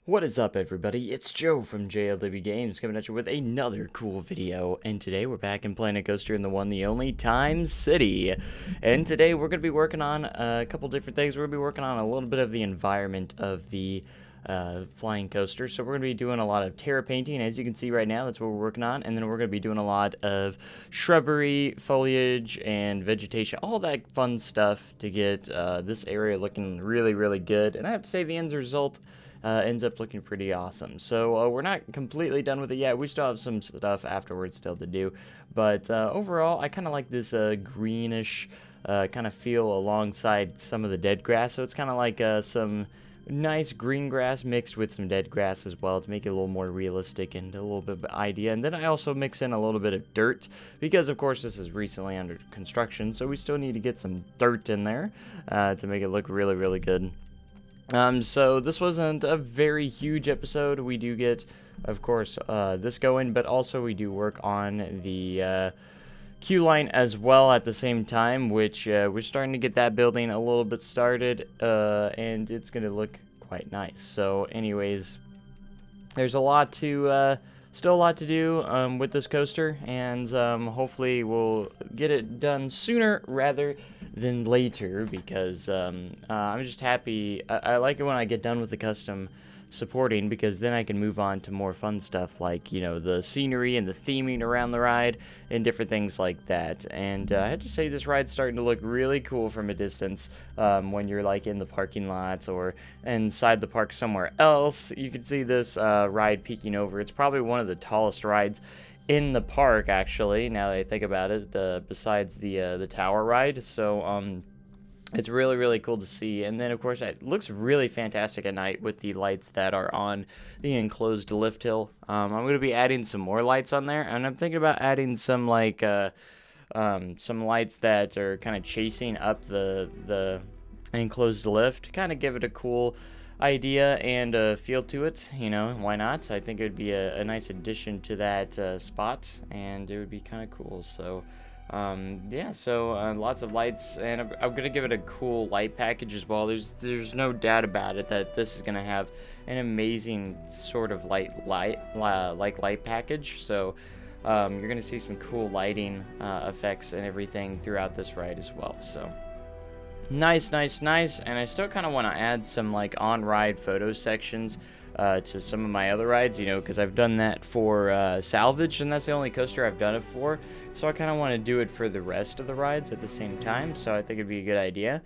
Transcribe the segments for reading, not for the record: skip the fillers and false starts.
What is up, everybody? It's Joe from JLW Games coming at you with another cool video, and today we're back in Planet Coaster in the one, the only Time City. And today we're going to be working on a couple different things. We're going to be working on a little bit of the environment of the flying coaster. So we're going to be doing a lot of terra painting, as you can see right now. That's what we're working on. And then we're going to be doing a lot of shrubbery, foliage, and vegetation, all that fun stuff to get this area looking really, really good. And I have to say the end result ends up looking pretty awesome. So we're not completely done with it yet. We still have some stuff afterwards still to do. But overall, I kind of like this greenish kind of feel alongside some of the dead grass. So it's kind of like some nice green grass mixed with some dead grass as well to make it a little more realistic and a little bit of an idea. And then I also mix in a little bit of dirt because, of course, this is recently under construction. So we still need to get some dirt in there to make it look really, really good. So this wasn't a very huge episode. We do get, of course, this going, but also we do work on the queue line as well at the same time, which we're starting to get that building a little bit started, and it's going to look quite nice. So anyways, there's a lot to, still a lot to do with this coaster, and hopefully we'll get it done sooner rather than later, because I'm just happy. I like it when I get done with the custom supporting, because then I can move on to more fun stuff like, you know, the scenery and the theming around the ride and different things like that. And I have to say, this ride's starting to look really cool from a distance. When you're like in the parking lots or inside the park somewhere else, you can see this ride peeking over. It's probably one of the tallest rides in the park, actually, now that I think about it, besides the tower ride. So it's really, really cool to see. And then, of course, it looks really fantastic at night with the lights that are on the enclosed lift hill. I'm going to be adding some more lights on there, and I'm thinking about adding some like some lights that are kind of chasing up the enclosed lift, kind of give it a cool idea and a feel to it. You know, why not? I think it would be a nice addition to that spot, and it would be kind of cool. So yeah, so lots of lights, and I'm gonna give it a cool light package as well. There's no doubt about it that this is gonna have an amazing sort of light package. So you're gonna see some cool lighting effects and everything throughout this ride as well. So nice. And I still kind of want to add some like on-ride photo sections to some of my other rides, you know, because I've done that for Salvage, and that's the only coaster I've done it for. So I kind of want to do it for the rest of the rides at the same time. So I think it'd be a good idea.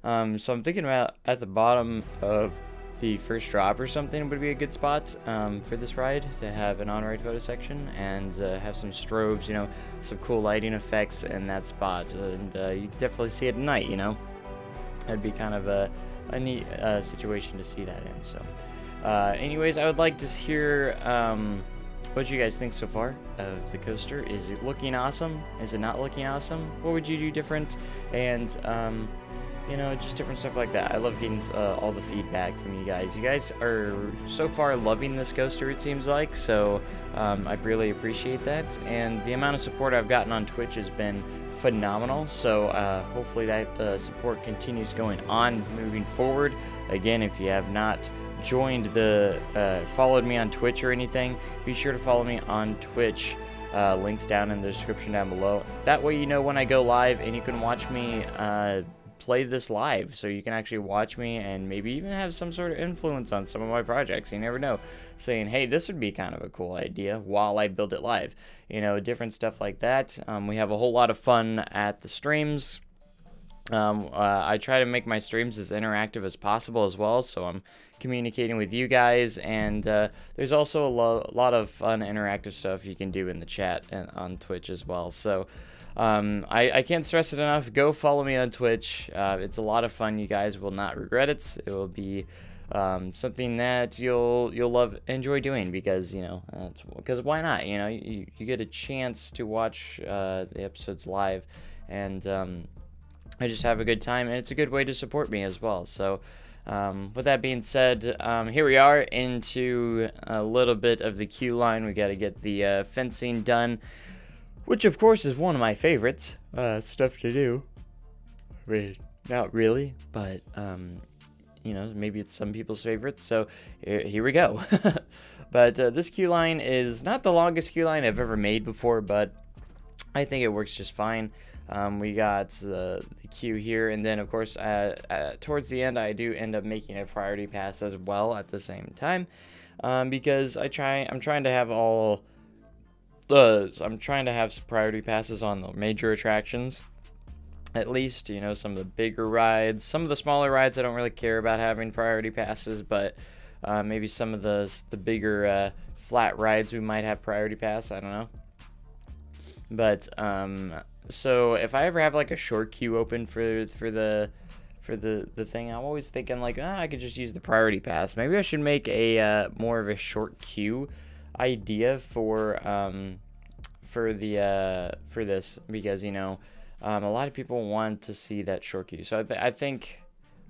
So I'm thinking about at the bottom of the first drop or something would be a good spot for this ride to have an on-ride photo section and have some strobes, you know, some cool lighting effects in that spot. And you can definitely see it at night, you know. That'd be kind of a neat situation to see that in. So anyways, I would like to hear what you guys think so far of the coaster. Is it looking awesome? Is it not looking awesome? What would you do different? And you know, just different stuff like that. I love getting all the feedback from you guys. You guys are so far loving this coaster, it seems like, so I really appreciate that. And the amount of support I've gotten on Twitch has been phenomenal, so hopefully that support continues going on moving forward. Again, if you have not joined followed me on Twitch or anything, be sure to follow me on Twitch. Links down in the description down below. That way you know when I go live, and you can watch me play this live, so you can actually watch me and maybe even have some sort of influence on some of my projects. You never know, saying, hey, this would be kind of a cool idea while I build it live, you know, different stuff like that. We have a whole lot of fun at the streams. I try to make my streams as interactive as possible as well, so I'm communicating with you guys, and there's also a lot of fun interactive stuff you can do in the chat and on Twitch as well. So I can't stress it enough. Go follow me on Twitch. It's a lot of fun. You guys will not regret it. It will be something that you'll enjoy doing, because, you know, because why not? You know, you get a chance to watch the episodes live, and I just have a good time, and it's a good way to support me as well. So with that being said, here we are into a little bit of the queue line. We got to get the fencing done, which of course is one of my favorites stuff to do. I mean, not really, but you know, maybe it's some people's favorites. So here we go. But this queue line is not the longest queue line I've ever made before, but I think it works just fine. We got the queue here, and then of course towards the end I do end up making a priority pass as well at the same time, because I'm trying to have some priority passes on the major attractions, at least, you know, some of the bigger rides. Some of the smaller rides I don't really care about having priority passes, but maybe some of the bigger flat rides we might have priority pass, I don't know. But so if I ever have like a short queue open for the thing, I'm always thinking like, I could just use the priority pass. Maybe I should make a more of a short queue idea for this, because, you know, a lot of people want to see that short queue. So I think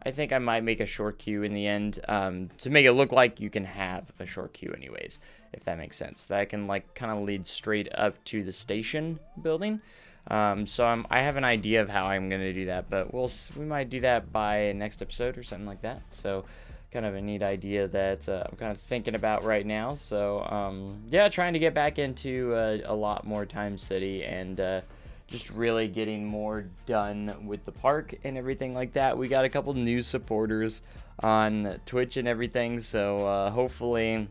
I might make a short queue in the end, to make it look like you can have a short queue anyways, if that makes sense. That can like kind of lead straight up to the station building. So I have an idea of how I'm gonna do that, but we might do that by next episode or something like that. So kind of a neat idea that I'm kind of thinking about right now. So yeah, trying to get back into a lot more Time City, and just really getting more done with the park and everything like that. We got a couple new supporters on Twitch and everything, so hopefully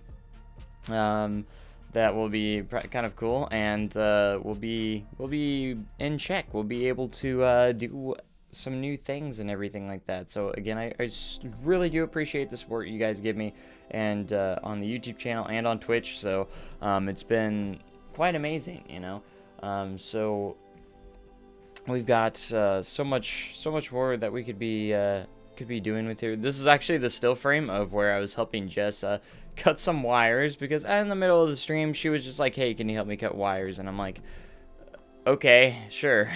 that will be kind of cool, and we'll be in check. We'll be able to do some new things and everything like that. So again, I just really do appreciate the support you guys give me, and on the YouTube channel and on Twitch. So it's been quite amazing, you know. So we've got so much more that we could be doing with here. This is actually the still frame of where I was helping Jess cut some wires, because in the middle of the stream she was just like, hey, can you help me cut wires? And I'm like, okay, sure.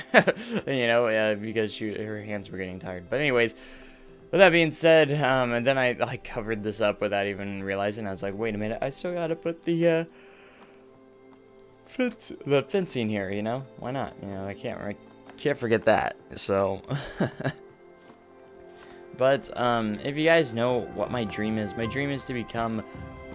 You know, because her hands were getting tired. But anyways, with that being said, and then I like covered this up without even realizing. I was like, wait a minute, I still gotta put the fencing here, you know? Why not? You know, I can't forget that. So but if you guys know what my dream is to become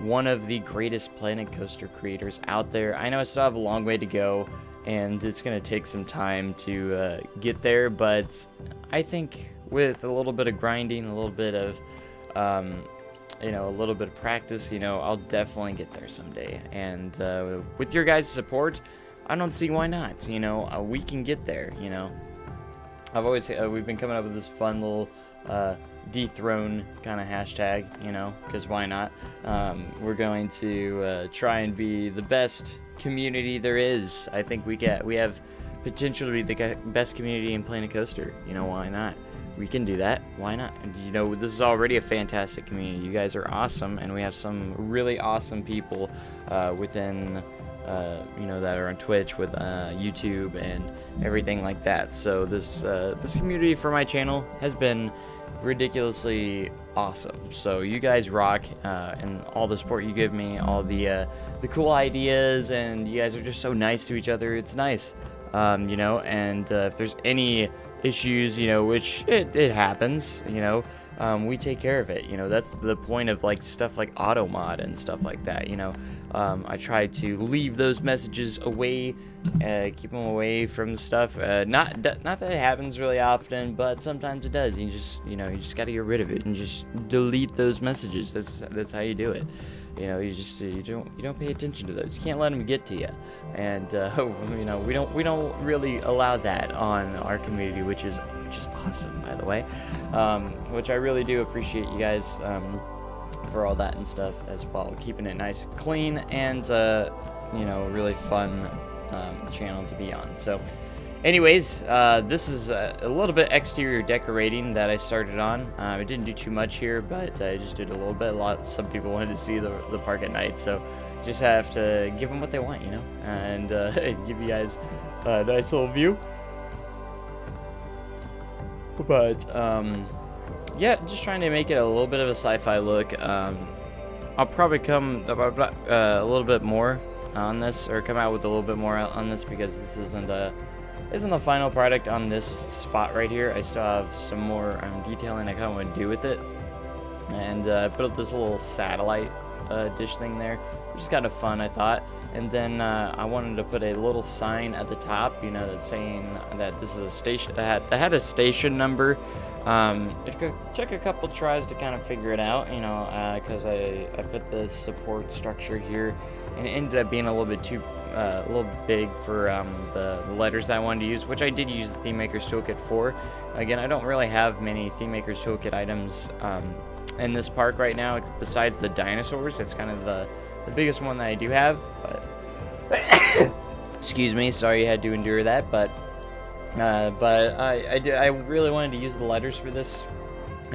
one of the greatest Planet Coaster creators out there. I know I still have a long way to go, and it's gonna take some time to get there, but I think with a little bit of grinding, a little bit of you know, a little bit of practice, you know, I'll definitely get there someday. And with your guys' support, I don't see why not. You know, we can get there. You know, we've been coming up with this fun little dethrone kind of hashtag, you know, because why not? We're going to try and be the best community there is. I think we have potential to be the best community in Planet Coaster. You know, why not? We can do that. Why not? And, you know, this is already a fantastic community. You guys are awesome, and we have some really awesome people within you know, that are on Twitch, with YouTube and everything like that. So this community for my channel has been ridiculously awesome. So you guys rock, and all the support you give me, all the cool ideas, and you guys are just so nice to each other. It's nice, you know. And if there's any issues, you know, which it happens, you know, we take care of it. You know, that's the point of like stuff like AutoMod and stuff like that. You know, I try to leave those messages away, keep them away from stuff. Not that it happens really often, but sometimes it does. You just got to get rid of it and just delete those messages. That's how you do it. You know, you don't pay attention to those. You can't let them get to you. And you know, we don't really allow that on our community, which is awesome, by the way. Which I really do appreciate you guys for all that and stuff as well, keeping it nice, clean, and you know, really fun channel to be on. So anyways, this is a little bit exterior decorating that I started on. I didn't do too much here, but I just did a little bit. Some people wanted to see the park at night, so just have to give them what they want, you know, and give you guys a nice little view. But yeah, just trying to make it a little bit of a sci-fi look. I'll probably come a little bit more on this, or come out with a little bit more on this, because this isn't the final product on this spot right here. I still have some more detailing I kind of want to do with it. And I put up this little satellite dish thing there, which is kind of fun, I thought. And then I wanted to put a little sign at the top, you know, that's saying that this is a station. That had a station number. It took a couple tries to kind of figure it out, you know, because I put the support structure here, and it ended up being a little bit a little big for the letters that I wanted to use, which I did use the Theme Maker's Toolkit for. Again, I don't really have many Theme Maker's Toolkit items in this park right now, besides the dinosaurs. It's kind of the biggest one that I do have, but excuse me, sorry you had to endure that, but I really wanted to use the letters for this,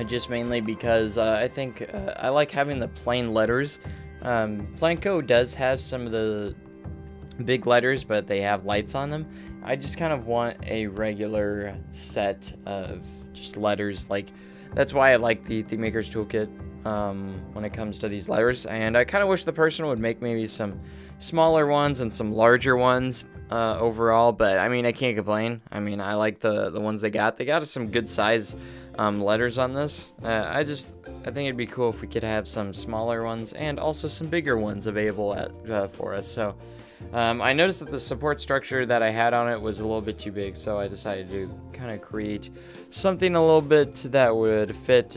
just mainly because I think I like having the plain letters. Planco does have some of the big letters, but they have lights on them. I just kind of want a regular set of just letters. Like, that's why I like the Theme Maker's Toolkit when it comes to these letters. And I kind of wish the person would make maybe some smaller ones and some larger ones overall, but I mean, I can't complain. I mean, I like the ones they got. They got some good size letters on this. I think it'd be cool if we could have some smaller ones and also some bigger ones available for us. So I noticed that the support structure that I had on it was a little bit too big, so I decided to kind of create something a little bit that would fit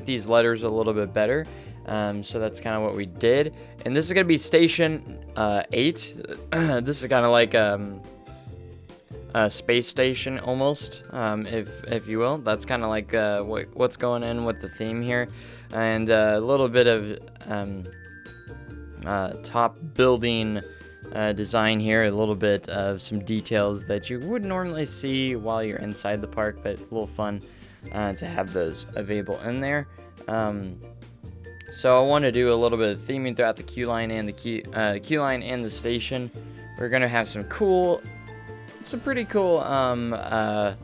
these letters a little bit better. So that's kind of what we did. And this is going to be Station 8. This is kind of like a space station almost, if you will. That's kind of like what's going on with the theme here. And a little bit of top building design here. A little bit of some details that you wouldn't normally see while you're inside the park, but a little fun to have those available in there. So I want to do a little bit of theming throughout the queue line and the queue line and the station. We're gonna have some pretty cool. I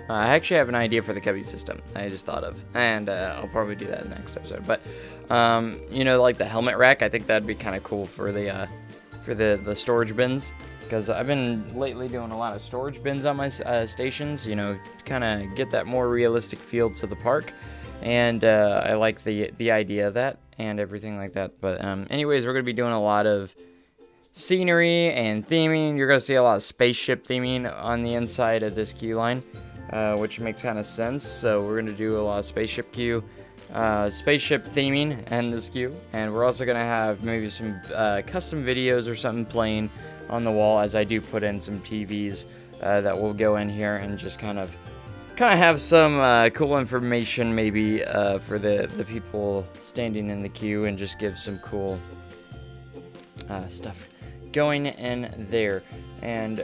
actually have an idea for the cubby system I just thought of, and I'll probably do that in the next episode. But you know, like the helmet rack, I think that'd be kind of cool for the storage bins, because I've been lately doing a lot of storage bins on my stations. You know, to kind of get that more realistic feel to the park. And I like the idea of that and everything like that. But anyways, we're going to be doing a lot of scenery and theming. You're going to see a lot of spaceship theming on the inside of this queue line, which makes kind of sense. So we're going to do a lot of spaceship theming in this queue. And we're also going to have maybe some custom videos or something playing on the wall, as I do put in some TVs that will go in here and just kind of have some cool information maybe for the people standing in the queue, and just give some cool stuff going in there. And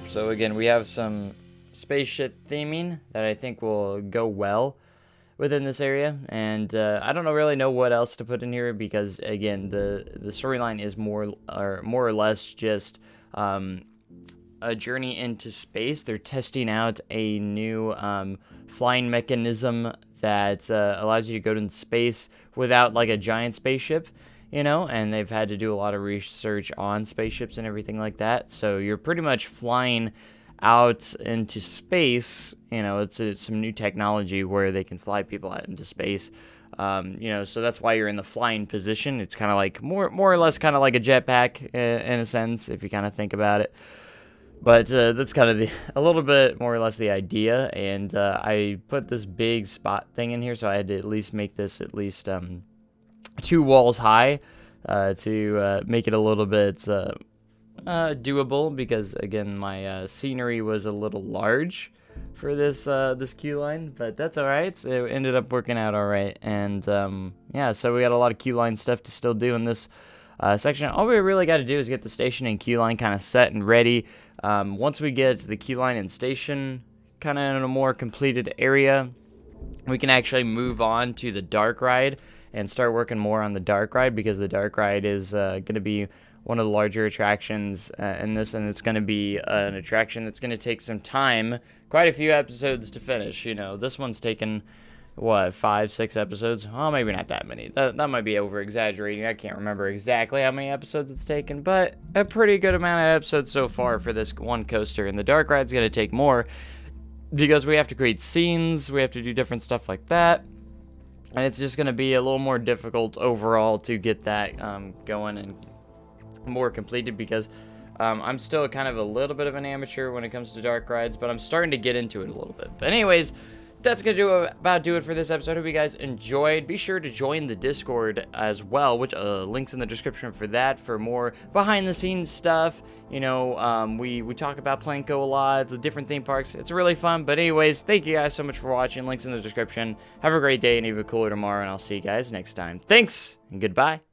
so again, we have some spaceship theming that I think will go well within this area, and I don't really know what else to put in here, because again, the storyline is more or less just a journey into space. They're testing out a new flying mechanism that allows you to go to space without like a giant spaceship, you know, and they've had to do a lot of research on spaceships and everything like that. So you're pretty much flying out into space. You know, it's some new technology where they can fly people out into space. You know, so that's why you're in the flying position. It's kind of like more or less kind of like a jetpack in a sense, if you kind of think about it. But that's kind of a little bit more or less the idea. And I put this big spot thing in here, so I had to at least make this at least 2 walls high to make it a little bit doable, because again, my scenery was a little large for this queue line, but that's all right. It ended up working out all right. And yeah, so we got a lot of queue line stuff to still do in this section. All we really got to do is get the station and queue line kind of set and ready. Once we get the queue line and station kind of in a more completed area, we can actually move on to the dark ride and start working more on the dark ride, because the dark ride is going to be one of the larger attractions in this, and it's going to be an attraction that's going to take some time, quite a few episodes to finish. You know, this one's taken, what, 5-6 episodes? Oh, maybe not that many. That might be over-exaggerating. I can't remember exactly how many episodes it's taken, but a pretty good amount of episodes so far for this one coaster. And the dark ride's going to take more, because we have to create scenes, we have to do different stuff like that. And it's just going to be a little more difficult overall to get that going and more completed, because I'm still kind of a little bit of an amateur when it comes to dark rides, but I'm starting to get into it a little bit. But anyways, that's going to do it for this episode. Hope you guys enjoyed. Be sure to join the Discord as well, which links in the description for that, for more behind-the-scenes stuff. You know, we talk about Planko a lot, the different theme parks. It's really fun. But anyways, thank you guys so much for watching. Links in the description. Have a great day and even cooler tomorrow, and I'll see you guys next time. Thanks, and goodbye.